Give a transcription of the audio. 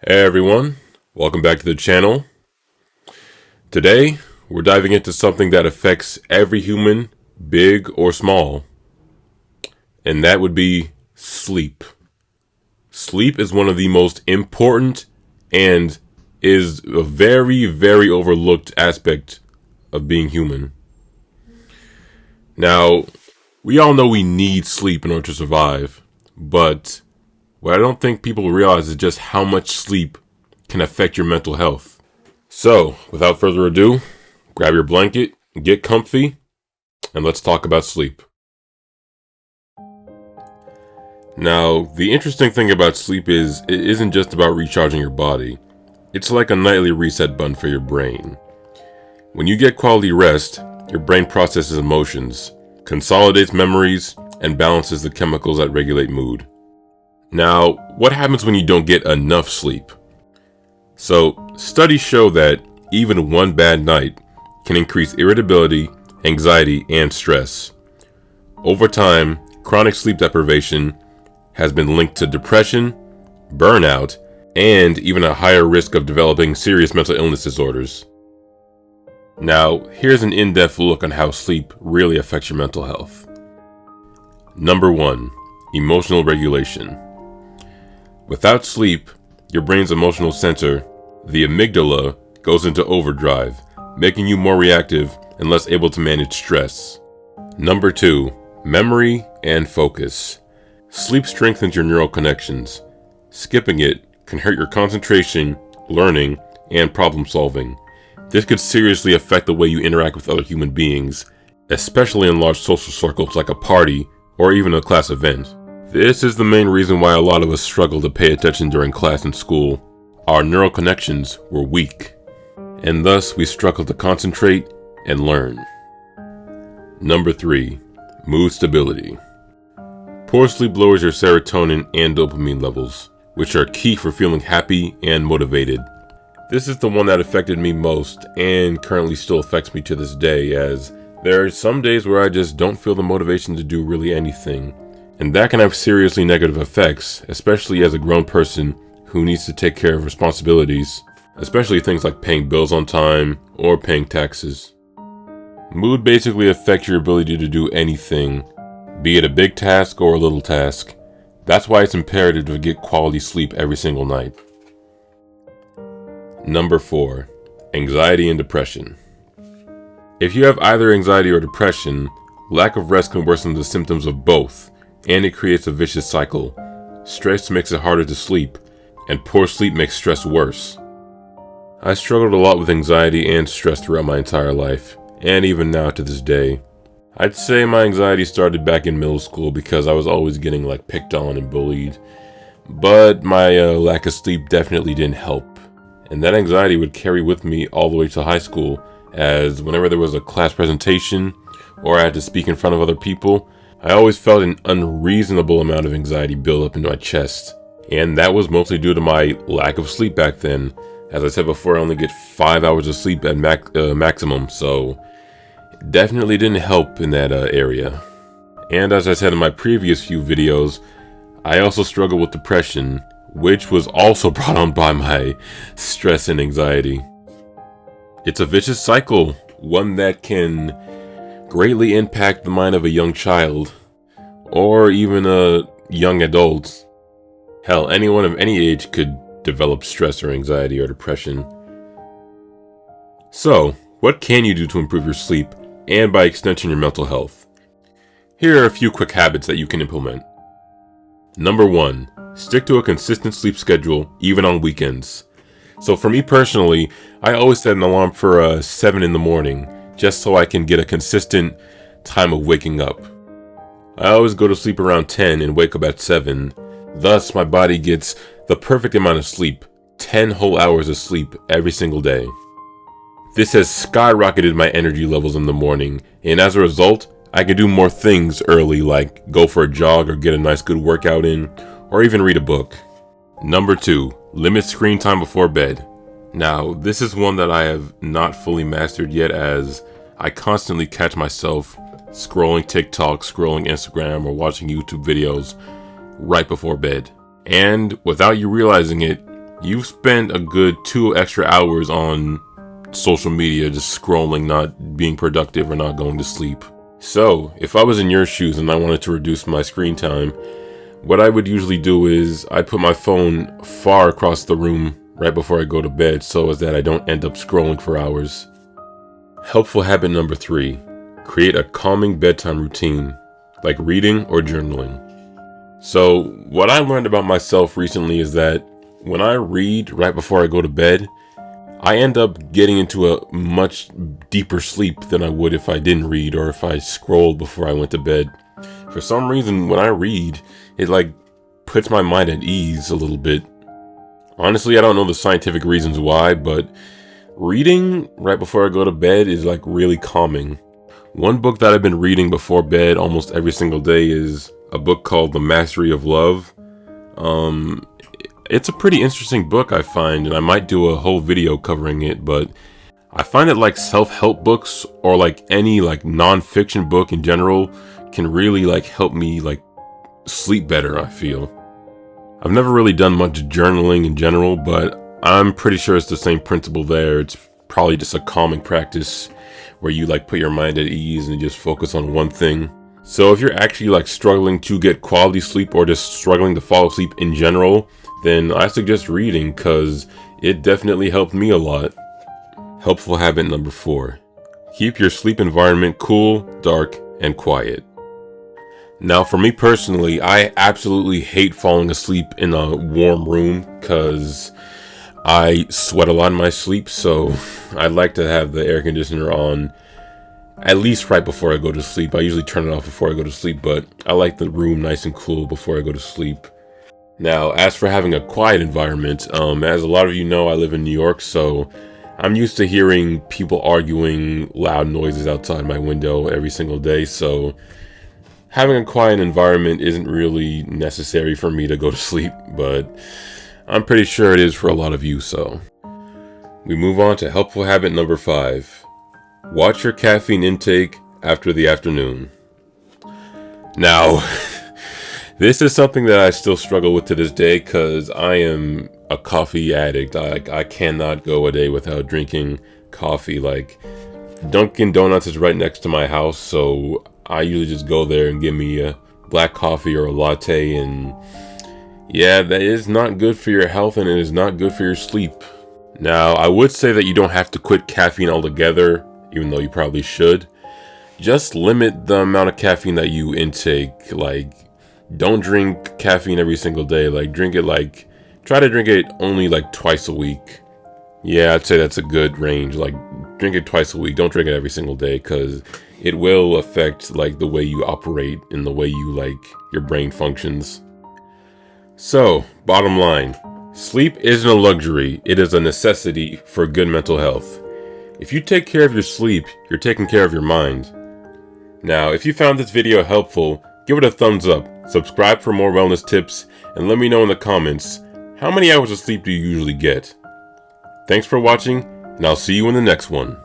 Hey everyone, welcome back to the channel. Today, we're diving into something that affects every human, big or small, and that would be sleep. Sleep is one of the most important and is a very, very overlooked aspect of being human. Now, we all know we need sleep in order to survive, but what I don't think people realize is just how much sleep can affect your mental health. So, without further ado, grab your blanket, get comfy, and let's talk about sleep. Now, the interesting thing about sleep is it isn't just about recharging your body. It's like a nightly reset button for your brain. When you get quality rest, your brain processes emotions, consolidates memories, and balances the chemicals that regulate mood. Now, what happens when you don't get enough sleep? So, studies show that even one bad night can increase irritability, anxiety, and stress. Over time, chronic sleep deprivation has been linked to depression, burnout, and even a higher risk of developing serious mental illness disorders. Now, here's an in-depth look on how sleep really affects your mental health. Number 1, emotional regulation. Without sleep, your brain's emotional center, the amygdala, goes into overdrive, making you more reactive and less able to manage stress. Number 2, memory and focus. Sleep strengthens your neural connections. Skipping it can hurt your concentration, learning, and problem solving. This could seriously affect the way you interact with other human beings, especially in large social circles like a party or even a class event. This is the main reason why a lot of us struggle to pay attention during class and school. Our neural connections were weak, and thus we struggle to concentrate and learn. Number 3, mood stability. Poor sleep lowers your serotonin and dopamine levels, which are key for feeling happy and motivated. This is the one that affected me most and currently still affects me to this day, as there are some days where I just don't feel the motivation to do really anything. And that can have seriously negative effects, especially as a grown person who needs to take care of responsibilities, especially things like paying bills on time or paying taxes. Mood basically affects your ability to do anything, be it a big task or a little task. That's why it's imperative to get quality sleep every single night. Number 4, anxiety and depression. If you have either anxiety or depression, lack of rest can worsen the symptoms of both, and it creates a vicious cycle. Stress makes it harder to sleep, and poor sleep makes stress worse. I struggled a lot with anxiety and stress throughout my entire life, and even now to this day. I'd say my anxiety started back in middle school because I was always getting picked on and bullied, but my lack of sleep definitely didn't help, and that anxiety would carry with me all the way to high school, as whenever there was a class presentation or I had to speak in front of other people, I always felt an unreasonable amount of anxiety build up into my chest, and that was mostly due to my lack of sleep back then. As I said before, I only get 5 hours of sleep at maximum, so it definitely didn't help in that area. And as I said in my previous few videos, I also struggle with depression, which was also brought on by my stress and anxiety. It's a vicious cycle, one that can greatly impact the mind of a young child, or even a young adult. Hell, anyone of any age could develop stress or anxiety or depression. So, what can you do to improve your sleep, and by extension your mental health? Here are a few quick habits that you can implement. Number 1, stick to a consistent sleep schedule, even on weekends. So for me personally, I always set an alarm for 7 in the morning, just so I can get a consistent time of waking up. I always go to sleep around 10 and wake up at 7. Thus, my body gets the perfect amount of sleep, 10 whole hours of sleep every single day. This has skyrocketed my energy levels in the morning, and as a result, I can do more things early, like go for a jog or get a nice good workout in, or even read a book. Number 2, limit screen time before bed. Now, this is one that I have not fully mastered yet, as I constantly catch myself scrolling TikTok, scrolling Instagram, or watching YouTube videos right before bed. And without you realizing it, you've spent a good 2 extra hours on social media just scrolling, not being productive or not going to sleep. So, if I was in your shoes and I wanted to reduce my screen time, what I would usually do is I'd put my phone far across the room right before I go to bed so as that I don't end up scrolling for hours. Helpful habit number 3, create a calming bedtime routine, like reading or journaling. So, what I learned about myself recently is that when I read right before I go to bed, I end up getting into a much deeper sleep than I would if I didn't read or if I scrolled before I went to bed. For some reason, when I read, it puts my mind at ease a little bit. Honestly, I don't know the scientific reasons why, but reading right before I go to bed is really calming. One book that I've been reading before bed almost every single day is a book called The Mastery of Love. It's a pretty interesting book, I find, and I might do a whole video covering it, but I find that self-help books or any non-fiction book in general can really help me sleep better, I feel. I've never really done much journaling in general, but I'm pretty sure it's the same principle there. It's probably just a calming practice where you put your mind at ease and just focus on one thing. So if you're actually struggling to get quality sleep or just struggling to fall asleep in general, then I suggest reading because it definitely helped me a lot. Helpful habit number 4, keep your sleep environment cool, dark, and quiet. Now for me personally, I absolutely hate falling asleep in a warm room because I sweat a lot in my sleep, so I like to have the air conditioner on at least right before I go to sleep. I usually turn it off before I go to sleep, but I like the room nice and cool before I go to sleep. Now, as for having a quiet environment, as a lot of you know, I live in New York, so I'm used to hearing people arguing, loud noises outside my window every single day, so having a quiet environment isn't really necessary for me to go to sleep, but I'm pretty sure it is for a lot of you, so. We move on to helpful habit number 5. Watch your caffeine intake after the afternoon. Now, this is something that I still struggle with to this day because I am a coffee addict. I cannot go a day without drinking coffee. Dunkin' Donuts is right next to my house, so I usually just go there and get me a black coffee or a latte, and yeah, that is not good for your health and it is not good for your sleep. Now, I would say that you don't have to quit caffeine altogether, even though you probably should. Just limit the amount of caffeine that you intake. Don't drink caffeine every single day. Drink it try to drink it only twice a week. Yeah, I'd say that's a good range. Drink it twice a week. Don't drink it every single day because it will affect the way you operate and the way you your brain functions. So, bottom line, sleep isn't a luxury. It is a necessity for good mental health. If you take care of your sleep, you're taking care of your mind. Now, if you found this video helpful, give it a thumbs up, subscribe for more wellness tips, and let me know in the comments, how many hours of sleep do you usually get? Thanks for watching, and I'll see you in the next one.